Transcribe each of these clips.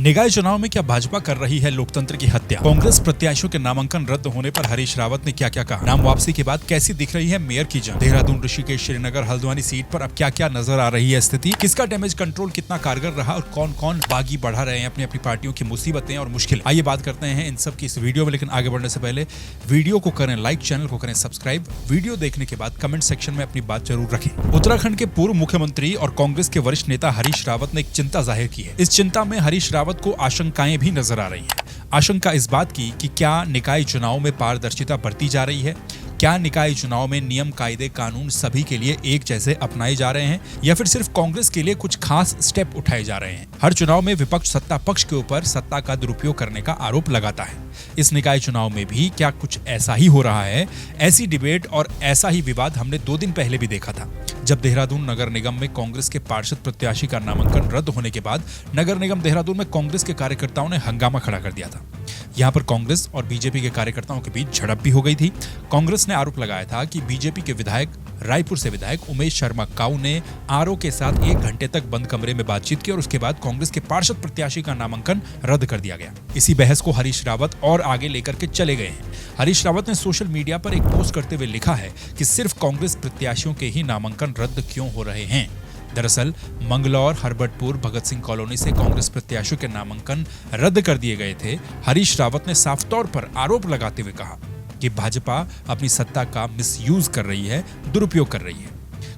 निकाय चुनाव में क्या भाजपा कर रही है लोकतंत्र की हत्या? कांग्रेस प्रत्याशियों के नामांकन रद्द होने पर हरीश रावत ने क्या क्या कहा? नाम वापसी के बाद कैसी दिख रही है मेयर की जंग? देहरादून, ऋषिकेश, श्रीनगर, हल्द्वानी सीट पर अब क्या क्या नजर आ रही है स्थिति? किसका डैमेज कंट्रोल कितना कारगर रहा और कौन कौन बागी बढ़ा रहे हैं अपनी अपनी पार्टियों की मुसीबतें और मुश्किल? आइए बात करते हैं इन सब की इस वीडियो में, लेकिन आगे बढ़ने से पहले वीडियो को करें लाइक, चैनल को करें सब्सक्राइब। वीडियो देखने के बाद कमेंट सेक्शन में अपनी बात जरूर रखें। उत्तराखंड के पूर्व मुख्यमंत्री और कांग्रेस के वरिष्ठ नेता हरीश रावत ने एक चिंता जाहिर की है। इस चिंता में हरीश रावत को आशंकाएं भी नजर आ रही है। आशंका इस बात की कि क्या निकाय चुनाव में पारदर्शिता बढ़ती जा रही है, क्या निकाय चुनाव में नियम, कायदे, कानून सभी के लिए एक जैसे अपनाए जा रहे हैं या फिर सिर्फ कांग्रेस के लिए कुछ खास स्टेप उठाए जा रहे हैं। हर चुनाव में विपक्ष सत्ता पक्ष के ऊपर सत्ता का दुरुपयोग करने का आरोप लगाता है। इस निकाय चुनाव में भी क्या कुछ ऐसा ही हो रहा है? ऐसी डिबेट और ऐसा ही विवाद हमने 2 दिन पहले भी देखा था, जब देहरादून नगर निगम में कांग्रेस के पार्षद प्रत्याशी का नामांकन रद्द होने के बाद नगर निगम देहरादून में कांग्रेस के कार्यकर्ताओं ने हंगामा खड़ा कर दिया था। यहाँ पर कांग्रेस और बीजेपी के कार्यकर्ताओं के बीच झड़प भी हो गई थी। कांग्रेस ने आरोप लगाया था कि बीजेपी के विधायक, रायपुर से विधायक उमेश शर्मा काऊ ने आरओ के साथ 1 घंटे तक बंद कमरे में बातचीत की और उसके बाद कांग्रेस के पार्षद प्रत्याशी का नामांकन रद्द कर दिया गया। इसी बहस को हरीश रावत और आगे लेकर के चले गए हैं। हरीश रावत ने सोशल मीडिया पर एक पोस्ट करते हुए लिखा है कि सिर्फ कांग्रेस प्रत्याशियों के ही नामांकन रद्द क्यों हो रहे हैं। दरअसल मंगलौर, हरबटपुर, भगत सिंह कॉलोनी से कांग्रेस प्रत्याशियों के नामांकन रद्द कर दिए गए थे। हरीश रावत ने साफ तौर पर आरोप लगाते हुए कहा कि भाजपा अपनी सत्ता का मिसयूज कर रही है, दुरुपयोग कर रही है।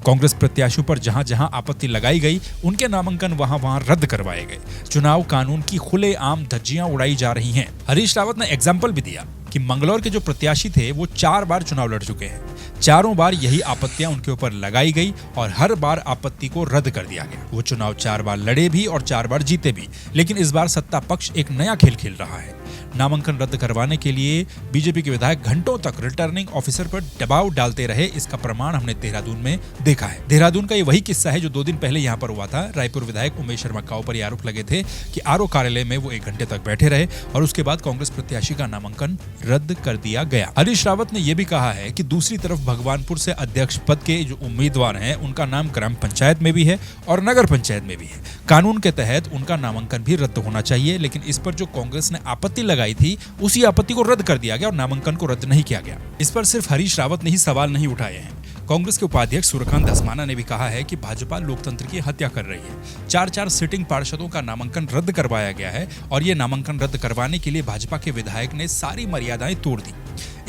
कांग्रेस प्रत्याशियों पर जहां जहां आपत्ति लगाई गई, उनके नामांकन वहां वहां रद्द करवाए गए। चुनाव कानून की खुलेआम धज्जियां उड़ाई जा रही हैं। हरीश रावत ने एग्जाम्पल भी दिया कि मंगलौर के जो प्रत्याशी थे वो 4 बार चुनाव लड़ चुके हैं। चारों बार यही आपत्तियां उनके ऊपर लगाई गई और हर बार आपत्ति को रद्द कर दिया गया। वो चुनाव 4 बार लड़े भी और 4 बार जीते भी, लेकिन इस बार सत्ता पक्ष एक नया खेल खेल रहा है। नामांकन रद्द करवाने के लिए बीजेपी के विधायक घंटों तक रिटर्निंग ऑफिसर पर दबाव डालते रहे। इसका प्रमाण हमने देहरादून में देखा है। देहरादून का ये वही किस्सा है जो 2 दिन पहले यहाँ पर हुआ था। रायपुर विधायक उमेश शर्मा काऊ पर आरोप लगे थे कि आरओ कार्यालय में वो 1 घंटे तक बैठे रहे और उसके बाद कांग्रेस प्रत्याशी का नामांकन रद्द कर दिया गया। हरीश रावत ने यह भी कहा है कि दूसरी तरफ भगवानपुर से अध्यक्ष पद के जो उम्मीदवार हैं, उनका नाम ग्राम पंचायत में भी है और नगर पंचायत में भी है। कानून के तहत उनका नामांकन भी रद्द होना चाहिए, लेकिन इस पर जो कांग्रेस ने आपत्ति लगाई थी, उसी आपत्ति को रद्द कर दिया गया और नामांकन को रद्द नहीं किया गया। इस पर सिर्फ हरीश रावत ने ही सवाल नहीं उठाए हैं। कांग्रेस के उपाध्यक्ष सूर्यकांत धस्माना ने भी कहा है कि भाजपा लोकतंत्र की हत्या कर रही है। 4 सिटिंग पार्षदों का नामांकन रद्द करवाया गया है और ये नामांकन रद्द करवाने के लिए भाजपा के विधायक ने सारी मर्यादाएं तोड़ दी।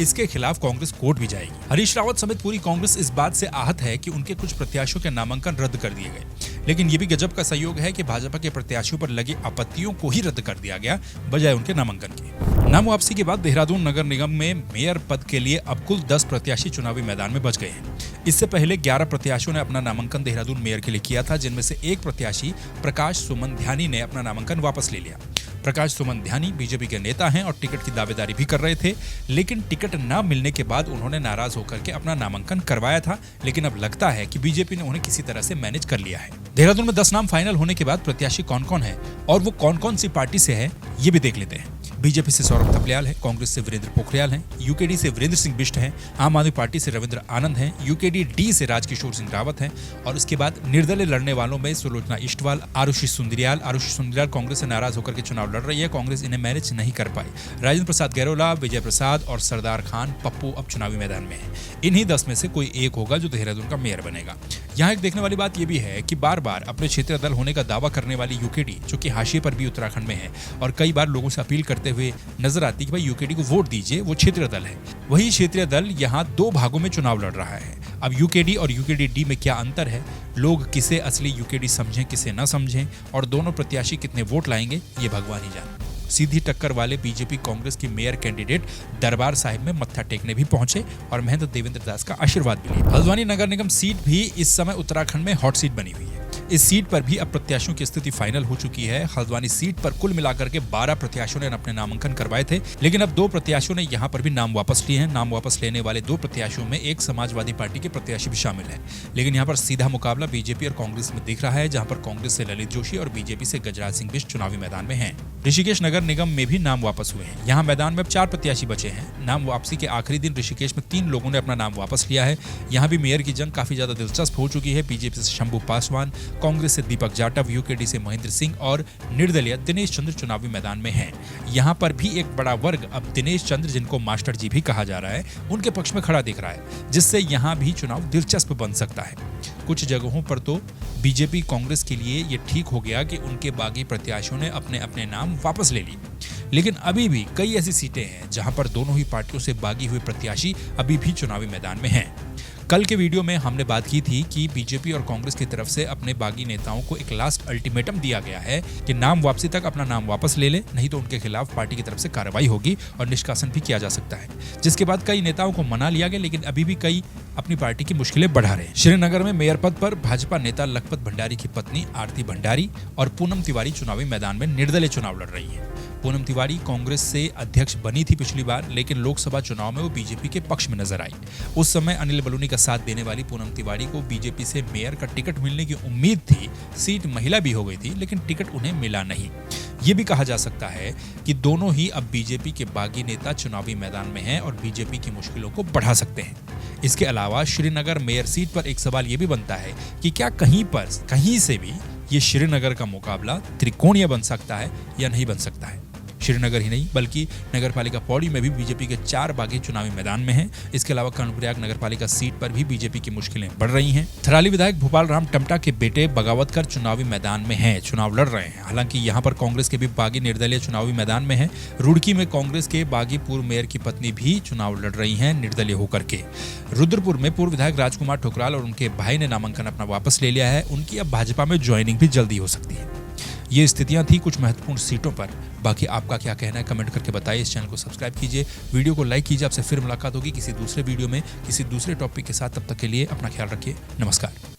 इसके खिलाफ कांग्रेस कोर्ट भी जाएगी। हरीश रावत समेत पूरी कांग्रेस इस बात से आहत है कि उनके कुछ प्रत्याशियों के नामांकन रद्द कर दिए गए, लेकिन ये भी गजब का संयोग है कि भाजपा के प्रत्याशियों पर लगी आपत्तियों को ही रद्द कर दिया गया बजाय उनके नामांकन के। नाम वापसी के बाद देहरादून नगर निगम में मेयर पद के लिए अब कुल 10 प्रत्याशी चुनावी मैदान में बच गए हैं। इससे पहले 11 प्रत्याशियों ने अपना नामांकन देहरादून मेयर के लिए किया था, जिनमें से एक प्रत्याशी प्रकाश सुमन ध्यानी ने अपना नामांकन वापस ले लिया। प्रकाश सुमन ध्यानी बीजेपी के नेता हैं और टिकट की दावेदारी भी कर रहे थे, लेकिन टिकट न मिलने के बाद उन्होंने नाराज होकर के अपना नामांकन करवाया था। लेकिन अब लगता है कि बीजेपी ने उन्हें किसी तरह से मैनेज कर लिया है। देहरादून में 10 नाम फाइनल होने के बाद प्रत्याशी कौन कौन है और वो कौन कौन सी पार्टी से है, ये भी देख लेते हैं। बीजेपी से सौरभ थपलियाल है, कांग्रेस से वीरेंद्र पोखरियाल हैं, यूकेडी से वीरेंद्र सिंह बिष्ट हैं, आम आदमी पार्टी से रविंद्र आनंद हैं, यूकेडी डी से राजकिशोर सिंह रावत हैं और उसके बाद निर्दलीय लड़ने वालों में सुलोचना इष्टवाल, आरुषि सुंदरियाल कांग्रेस से नाराज होकर के चुनाव लड़ रही है। कांग्रेस इन्हें मैनेज नहीं कर पाई। राजेंद्र प्रसाद गैरोला, विजय प्रसाद और सरदार खान पप्पू अब चुनावी मैदान में है। इन्हीं 10 में से कोई एक होगा जो देहरादून का मेयर बनेगा। यहाँ एक देखने वाली बात यह भी है कि बार बार अपने क्षेत्रीय दल होने का दावा करने वाली यूकेडी, जो कि हाशिए पर भी उत्तराखंड में है और कई बार लोगों से अपील करते हुए नजर आती कि भाई यूकेडी को वोट दीजिए, वो क्षेत्रीय दल है। वही क्षेत्रीय दल यहाँ 2 भागों में चुनाव लड़ रहा है। अब यूकेडी और यूकेडी डी में क्या अंतर है, लोग किसे असली यूकेडी समझें, किसे न समझें और दोनों प्रत्याशी कितने वोट लाएंगे, ये भगवान ही जाने। सीधी टक्कर वाले बीजेपी कांग्रेस की मेयर कैंडिडेट दरबार साहिब में मत्था टेकने भी पहुंचे और महेंद्र देवेंद्र दास का आशीर्वाद भी लिया। हल्द्वानी नगर निगम सीट भी इस समय उत्तराखंड में हॉट सीट बनी हुई है। इस सीट पर भी अब प्रत्याशियों की स्थिति फाइनल हो चुकी है। हल्द्वानी सीट पर कुल मिलाकर के 12 प्रत्याशियों ने अपने नामांकन करवाए थे, लेकिन अब 2 प्रत्याशियों ने यहां पर भी नाम वापस लिए हैं। नाम वापस लेने वाले 2 प्रत्याशियों में एक समाजवादी पार्टी के प्रत्याशी भी शामिल है, लेकिन यहाँ पर सीधा मुकाबला बीजेपी और कांग्रेस में दिख रहा है, जहाँ पर कांग्रेस से ललित जोशी और बीजेपी से गजराज सिंह बिष्ट चुनावी मैदान में हैं। ऋषिकेश नगर निगम में भी नाम वापस हुए हैं। यहाँ मैदान में अब 4 प्रत्याशी बचे हैं। नाम वापसी के आखिरी दिन ऋषिकेश में 3 लोगों ने अपना नाम वापस लिया है। यहाँ भी मेयर की जंग काफी ज्यादा दिलचस्प हो चुकी है। बीजेपी से शंभू पासवान, कांग्रेस से दीपक जाटव, यूकेडी से महेंद्र सिंह और निर्दलीय दिनेश चंद्र चुनावी मैदान में हैं। यहाँ पर भी एक बड़ा वर्ग अब दिनेश चंद्र, जिनको मास्टर जी भी कहा जा रहा है, उनके पक्ष में खड़ा दिख रहा है, जिससे यहाँ भी चुनाव दिलचस्प बन सकता है। कुछ जगहों पर तो बीजेपी कांग्रेस के लिए ये ठीक हो गया कि उनके बागी प्रत्याशियों ने अपने अपने नाम वापस ले लिए, लेकिन अभी भी कई ऐसी सीटें हैं जहां पर दोनों ही पार्टियों से बागी हुए प्रत्याशी अभी भी चुनावी मैदान में हैं। कल के वीडियो में हमने बात की थी कि बीजेपी और कांग्रेस की तरफ से अपने बागी नेताओं को एक लास्ट अल्टीमेटम दिया गया है कि नाम वापसी तक अपना नाम वापस ले ले, नहीं तो उनके खिलाफ पार्टी की तरफ से कार्रवाई होगी और निष्कासन भी किया जा सकता है। जिसके बाद कई नेताओं को मना लिया गया, लेकिन अभी भी कई अपनी पार्टी की मुश्किलें बढ़ा रहे हैं। श्रीनगर में मेयर पद पर भाजपा नेता लखपत भंडारी की पत्नी आरती भंडारी और पूनम तिवारी चुनावी मैदान में निर्दलीय चुनाव लड़ रही है। पूनम तिवारी कांग्रेस से अध्यक्ष बनी थी पिछली बार, लेकिन लोकसभा चुनाव में वो बीजेपी के पक्ष में नजर आई। उस समय अनिल बलूनी का साथ देने वाली पूनम तिवारी को बीजेपी से मेयर का टिकट मिलने की उम्मीद थी। सीट महिला भी हो गई थी, लेकिन टिकट उन्हें मिला नहीं। ये भी कहा जा सकता है कि दोनों ही अब बीजेपी के बागी नेता चुनावी मैदान में हैं और बीजेपी की मुश्किलों को बढ़ा सकते हैं। इसके अलावा श्रीनगर मेयर सीट पर एक सवाल ये भी बनता है कि क्या कहीं से भी ये श्रीनगर का मुकाबला त्रिकोणीय बन सकता है या नहीं बन सकता है। श्रीनगर ही नहीं बल्कि नगरपालिका पौड़ी में भी बीजेपी के 4 बागी चुनावी मैदान में हैं। इसके अलावा कर्णप्रयाग नगरपालिका सीट पर भी बीजेपी की मुश्किलें बढ़ रही हैं। थराली विधायक भूपाल राम टमटा के बेटे बगावत कर चुनावी मैदान में हैं, चुनाव लड़ रहे हैं। हालांकि यहाँ पर कांग्रेस के भी बागी निर्दलीय चुनावी मैदान में है। रुड़की में कांग्रेस के बागी पूर्व मेयर की पत्नी भी चुनाव लड़ रही है निर्दलीय होकर के। रुद्रपुर में पूर्व विधायक राजकुमार ठुकराल और उनके भाई ने नामांकन अपना वापस ले लिया है। उनकी अब भाजपा में ज्वाइनिंग भी जल्दी हो सकती है। ये स्थितियां थी कुछ महत्वपूर्ण सीटों पर। बाकी आपका क्या कहना है कमेंट करके बताइए। इस चैनल को सब्सक्राइब कीजिए, वीडियो को लाइक कीजिए। आपसे फिर मुलाकात होगी किसी दूसरे वीडियो में किसी दूसरे टॉपिक के साथ। तब तक के लिए अपना ख्याल रखिए। नमस्कार।